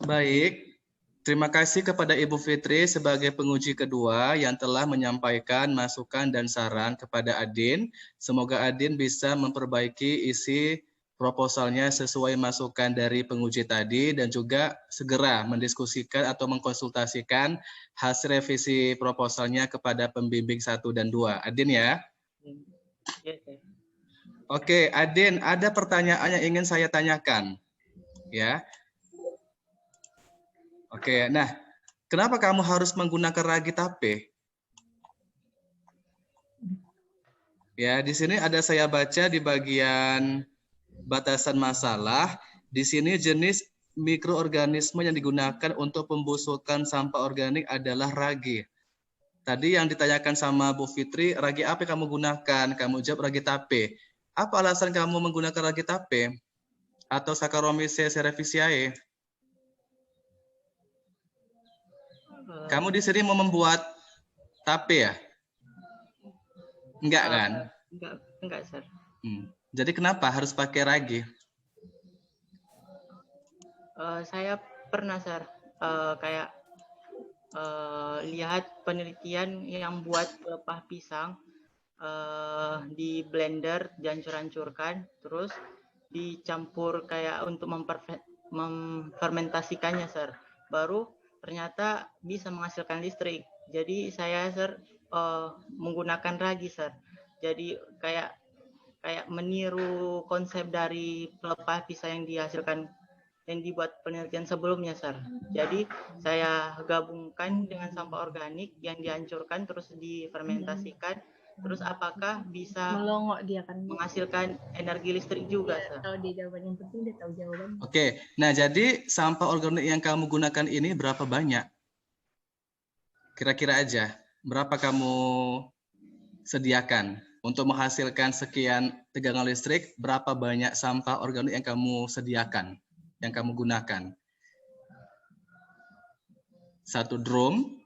Baik, terima kasih kepada Ibu Fitri sebagai penguji kedua yang telah menyampaikan masukan dan saran kepada Adin. Semoga Adin bisa memperbaiki isi proposalnya sesuai masukan dari penguji tadi dan juga segera mendiskusikan atau mengkonsultasikan hasil revisi proposalnya kepada pembimbing 1 dan 2. Adin ya? Oke, Adin, ada pertanyaan yang ingin saya tanyakan. Ya. Oke, nah, kenapa kamu harus menggunakan ragi tape? Ya, di sini ada saya baca di bagian batasan masalah. Di sini jenis mikroorganisme yang digunakan untuk pembusukan sampah organik adalah ragi. Tadi yang ditanyakan sama Bu Fitri, ragi apa yang kamu gunakan? Kamu jawab ragi tape. Apa alasan kamu menggunakan ragi tape? Atau Saccharomyces cerevisiae? Kamu di sini mau membuat tape ya? Enggak kan? Enggak, Sir. Jadi kenapa harus pakai ragi? Saya pernah, Sir, kayak lihat penelitian yang buat pelepah pisang di blender, dihancur-hancurkan, terus dicampur kayak untuk memfermentasikannya, Sir. Baru ternyata bisa menghasilkan listrik. Jadi saya, Sir, menggunakan ragi, Sir. Jadi kayak meniru konsep dari pelepah pisang yang dihasilkan yang dibuat penelitian sebelumnya, Sir. Jadi saya gabungkan dengan sampah organik yang dihancurkan terus difermentasikan. Terus apakah bisa menghasilkan energi listrik juga, Sir? Tahu dia jawaban yang penting, dia tahu jawaban. Oke, nah jadi sampah organik yang kamu gunakan ini berapa banyak? Kira-kira aja, berapa kamu sediakan untuk menghasilkan sekian tegangan listrik? Berapa banyak sampah organik yang kamu sediakan, yang kamu gunakan? 1 drum,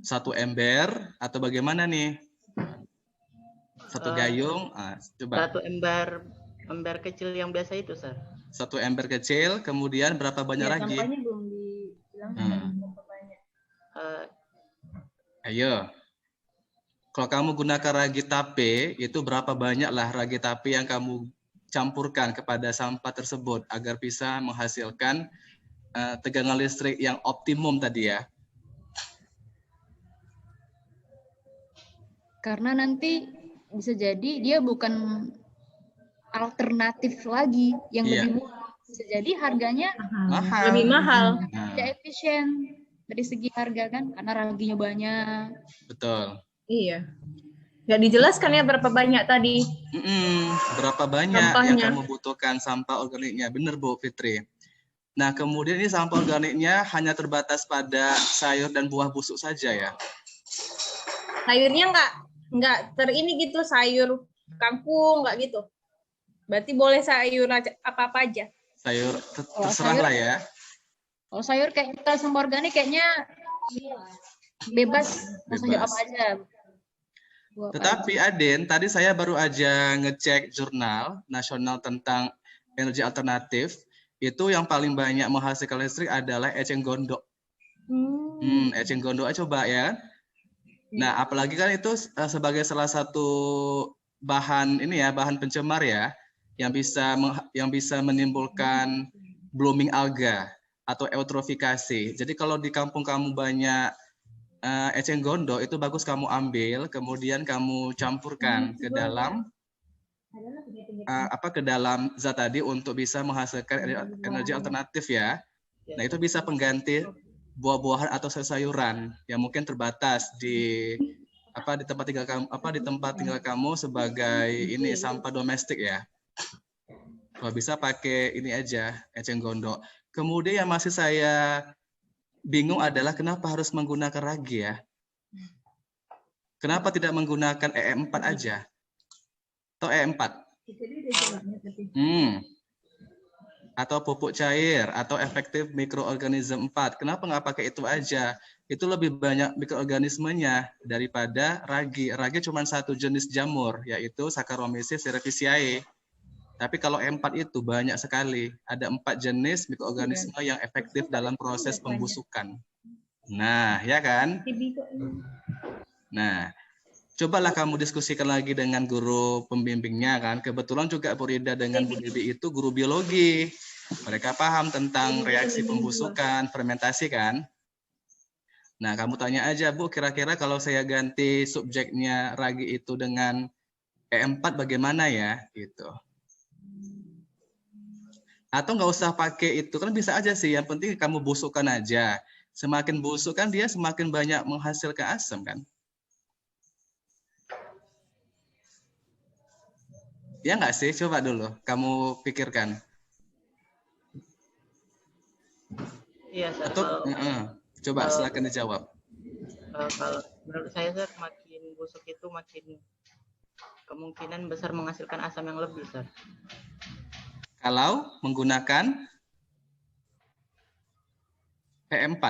1 ember, atau bagaimana nih? 1 gayung, coba. 1 ember kecil yang biasa itu, Sir. 1 ember kecil, kemudian berapa banyak lagi? Sampahnya belum dibilang berapa banyak. Ayo. Kalau kamu gunakan ragi tape, itu berapa banyaklah ragi tape yang kamu campurkan kepada sampah tersebut agar bisa menghasilkan tegangan listrik yang optimum tadi ya? Karena nanti bisa jadi dia bukan alternatif lagi yang lebih murah. Bisa jadi harganya lebih mahal. Tidak efisien dari segi harga kan, karena raginya banyak. Betul. Iya. Nggak dijelaskan ya berapa banyak tadi. Berapa banyak sampahnya yang kamu butuhkan sampah organiknya. Benar, Bu Fitri. Nah, kemudian ini sampah organiknya hanya terbatas pada sayur dan buah busuk saja ya? Sayurnya nggak terini gitu, sayur kangkung nggak gitu. Berarti boleh sayur apa-apa aja. Sayur Kalau terserah sayur- lah ya. Kalau sayur kayak kita sampah organik kayaknya bebas, mau sayur Bebas. apa aja. Buah apa Tetapi Aden, tadi saya baru aja ngecek jurnal nasional tentang energi alternatif. Itu yang paling banyak menghasilkan listrik adalah eceng gondok. Eceng gondok coba ya. Nah, apalagi kan itu sebagai salah satu bahan ini ya, bahan pencemar ya, yang bisa menimbulkan blooming alga atau eutrofikasi. Jadi kalau di kampung kamu banyak eceng gondok, itu bagus kamu ambil, kemudian kamu campurkan ke dalam ke dalam zat tadi untuk bisa menghasilkan energi alternatif ya. Nah, itu bisa pengganti buah-buahan atau sayuran yang mungkin terbatas di tempat tinggal kamu di tempat tinggal kamu sebagai ini sampah domestik ya. Kalau bisa pakai ini aja, eceng gondok. Kemudian yang masih saya bingung adalah kenapa harus menggunakan ragi ya? Kenapa tidak menggunakan EM4 aja? Atau EM4? Atau pupuk cair, atau efektif mikroorganisme 4. Kenapa nggak pakai itu aja? Itu lebih banyak mikroorganismenya daripada ragi. Ragi cuma satu jenis jamur, yaitu Saccharomyces cerevisiae. Tapi kalau E4 itu banyak sekali. Ada 4 jenis mikroorganisme yang efektif dalam proses pembusukan. Nah, ya kan? Nah, cobalah kamu diskusikan lagi dengan guru pembimbingnya kan. Kebetulan juga Bu Rida dengan Bu Dewi itu guru biologi. Mereka paham tentang reaksi pembusukan, fermentasi kan. Nah, kamu tanya aja, Bu, kira-kira kalau saya ganti subjeknya ragi itu dengan E4 bagaimana ya? Gitu. Atau nggak usah pakai itu, kan bisa aja sih. Yang penting kamu busukkan aja. Semakin busuk kan dia semakin banyak menghasilkan asam kan. Ya nggak sih? Coba dulu kamu pikirkan. Iya, Sir. Atau, coba silakan dijawab. Kalau menurut saya, Sir, makin busuk itu makin kemungkinan besar menghasilkan asam yang lebih, Sir. Kalau menggunakan PM4.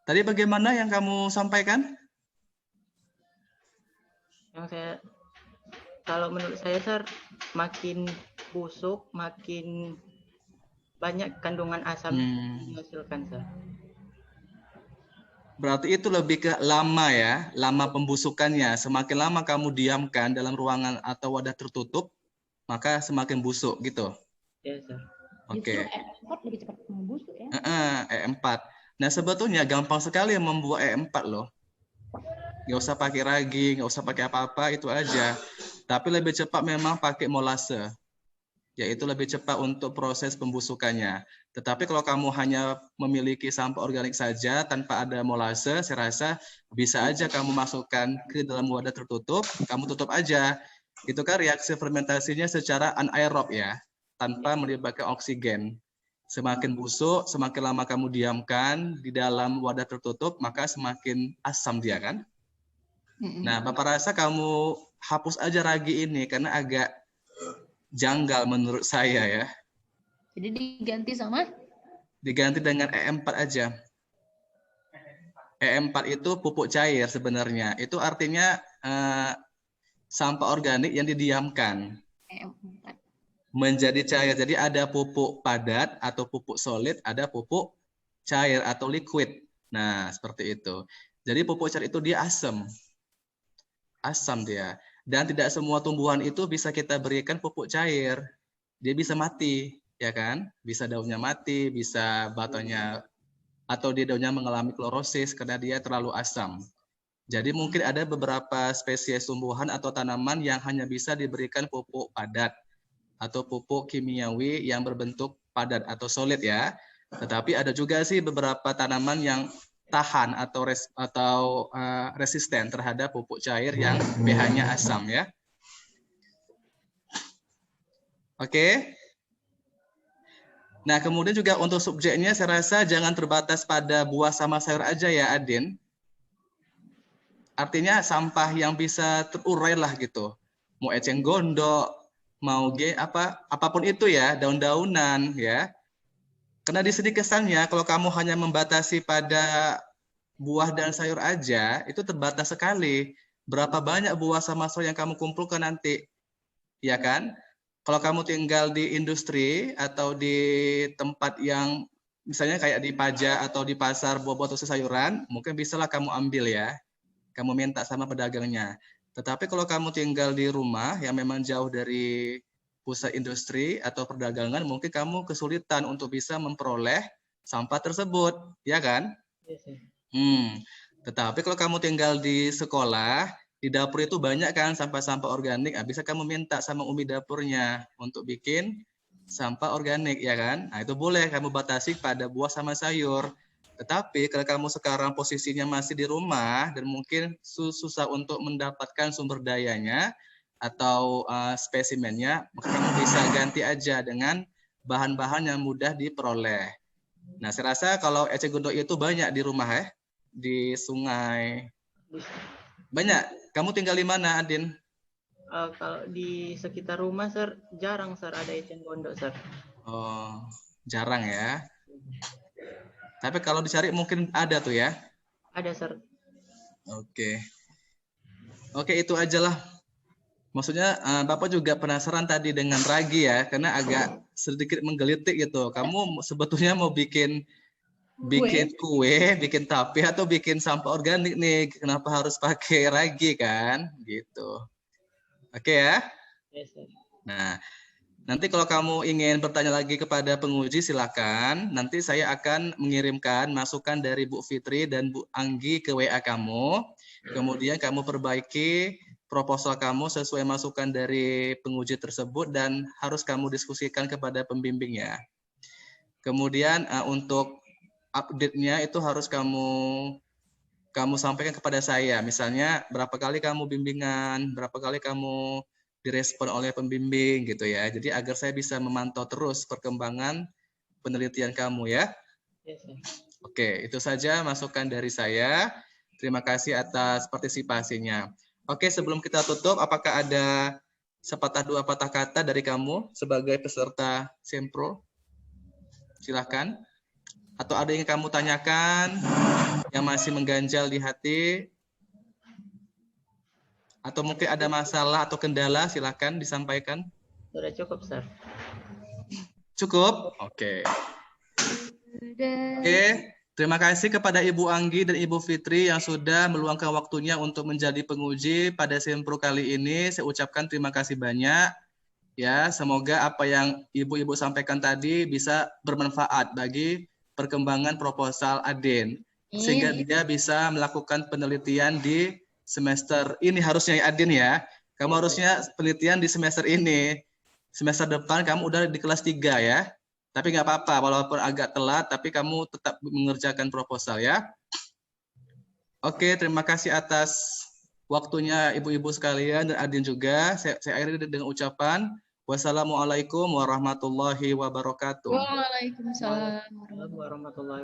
Tadi bagaimana yang kamu sampaikan? Kalau menurut saya, Sir, makin busuk, makin banyak kandungan asam yang dihasilkan, Sir. Berarti itu lebih ke lama ya, lama pembusukannya. Semakin lama kamu diamkan dalam ruangan atau wadah tertutup, maka semakin busuk gitu. Iya, Sir. Oke. E4 lebih cepat membusuk ya. E4. Nah, sebetulnya gampang sekali membuat E4 loh. Nggak usah pakai ragi, nggak usah pakai apa-apa, itu aja. Tapi lebih cepat memang pakai molase, yaitu lebih cepat untuk proses pembusukannya. Tetapi kalau kamu hanya memiliki sampah organik saja tanpa ada molase, saya rasa bisa aja kamu masukkan ke dalam wadah tertutup, kamu tutup aja. Itu kan reaksi fermentasinya secara anaerob ya, tanpa melibatkan oksigen. Semakin busuk, semakin lama kamu diamkan di dalam wadah tertutup, maka semakin asam dia kan. Nah, Bapak rasa kamu hapus aja ragi ini karena agak janggal menurut saya ya. Jadi diganti sama? Diganti dengan E4 aja. E4 itu pupuk cair sebenarnya. Itu artinya sampah organik yang didiamkan. E4. Menjadi cair. Jadi ada pupuk padat atau pupuk solid, ada pupuk cair atau liquid. Nah, seperti itu. Jadi pupuk cair itu dia asam. Asam dia. Dan tidak semua tumbuhan itu bisa kita berikan pupuk cair. Dia bisa mati, ya kan? Bisa daunnya mati, bisa batangnya atau dia daunnya mengalami klorosis karena dia terlalu asam. Jadi mungkin ada beberapa spesies tumbuhan atau tanaman yang hanya bisa diberikan pupuk padat atau pupuk kimiawi yang berbentuk padat atau solid ya. Tetapi ada juga sih beberapa tanaman yang tahan atau resisten terhadap pupuk cair yang pH-nya asam ya. Oke. Nah, kemudian juga untuk subjeknya saya rasa jangan terbatas pada buah sama sayur aja ya, Adin. Artinya sampah yang bisa terurai lah gitu. Mau eceng gondok, mau apapun itu ya, daun-daunan ya. Karena di sini kesannya kalau kamu hanya membatasi pada buah dan sayur aja, itu terbatas sekali. Berapa banyak buah sama sayur yang kamu kumpulkan nanti, ya kan? Kalau kamu tinggal di industri atau di tempat yang misalnya kayak di Paja atau di pasar buah-buah atau sayuran, mungkin bisalah kamu ambil ya. Kamu minta sama pedagangnya. Tetapi kalau kamu tinggal di rumah yang memang jauh dari pusat industri atau perdagangan, mungkin kamu kesulitan untuk bisa memperoleh sampah tersebut, ya kan? Yes, sir. Tetapi kalau kamu tinggal di sekolah, di dapur itu banyak kan sampah-sampah organik. Bisa kamu minta sama umi dapurnya untuk bikin sampah organik, ya kan? Nah, itu boleh kamu batasi pada buah sama sayur. Tetapi kalau kamu sekarang posisinya masih di rumah dan mungkin susah untuk mendapatkan sumber dayanya atau spesimennya, maka kamu bisa ganti aja dengan bahan-bahan yang mudah diperoleh. Nah, saya rasa kalau eceng gondok itu banyak di rumah ya, di sungai. Banyak. Kamu tinggal di mana, Adin? Kalau di sekitar rumah, sir, jarang, sir, ada eceng gondok, sir. Oh, jarang ya. Tapi kalau dicari mungkin ada tuh ya. Ada, sir. Oke. Oke, itu aja lah. Maksudnya Bapak juga penasaran tadi dengan ragi ya, karena agak sedikit menggelitik gitu. Kamu sebetulnya mau bikin kue, bikin tape atau bikin sampah organik nih? Kenapa harus pakai ragi kan? Gitu. Oke ya? Yes, sir. Nah, nanti kalau kamu ingin bertanya lagi kepada penguji, silakan. Nanti saya akan mengirimkan masukan dari Bu Fitri dan Bu Anggi ke WA kamu. Kemudian kamu perbaiki proposal kamu sesuai masukan dari penguji tersebut dan harus kamu diskusikan kepada pembimbing ya. Kemudian untuk update-nya itu harus kamu sampaikan kepada saya. Misalnya berapa kali kamu bimbingan, berapa kali kamu direspon oleh pembimbing gitu ya. Jadi agar saya bisa memantau terus perkembangan penelitian kamu ya. Yes, sir. Oke, itu saja masukan dari saya. Terima kasih atas partisipasinya. Oke, sebelum kita tutup, apakah ada sepatah dua patah kata dari kamu sebagai peserta Sempro? Silahkan. Atau ada yang kamu tanyakan yang masih mengganjal di hati? Atau mungkin ada masalah atau kendala, silakan disampaikan. Sudah cukup, sir. Cukup? Oke. Oke, terima kasih kepada Ibu Anggi dan Ibu Fitri yang sudah meluangkan waktunya untuk menjadi penguji pada Sempro kali ini. Saya ucapkan terima kasih banyak. Ya, semoga apa yang Ibu-ibu sampaikan tadi bisa bermanfaat bagi perkembangan proposal Adin. Sehingga dia bisa melakukan penelitian di semester ini harusnya ya Adin ya. Kamu harusnya penelitian di semester ini. Semester depan kamu udah di kelas 3 ya. Tapi nggak apa-apa, walaupun agak telat, tapi kamu tetap mengerjakan proposal ya. Oke, terima kasih atas waktunya ibu-ibu sekalian dan Adin juga. Saya akhiri dengan ucapan wassalamualaikum warahmatullahi wabarakatuh. Waalaikumsalam warahmatullahi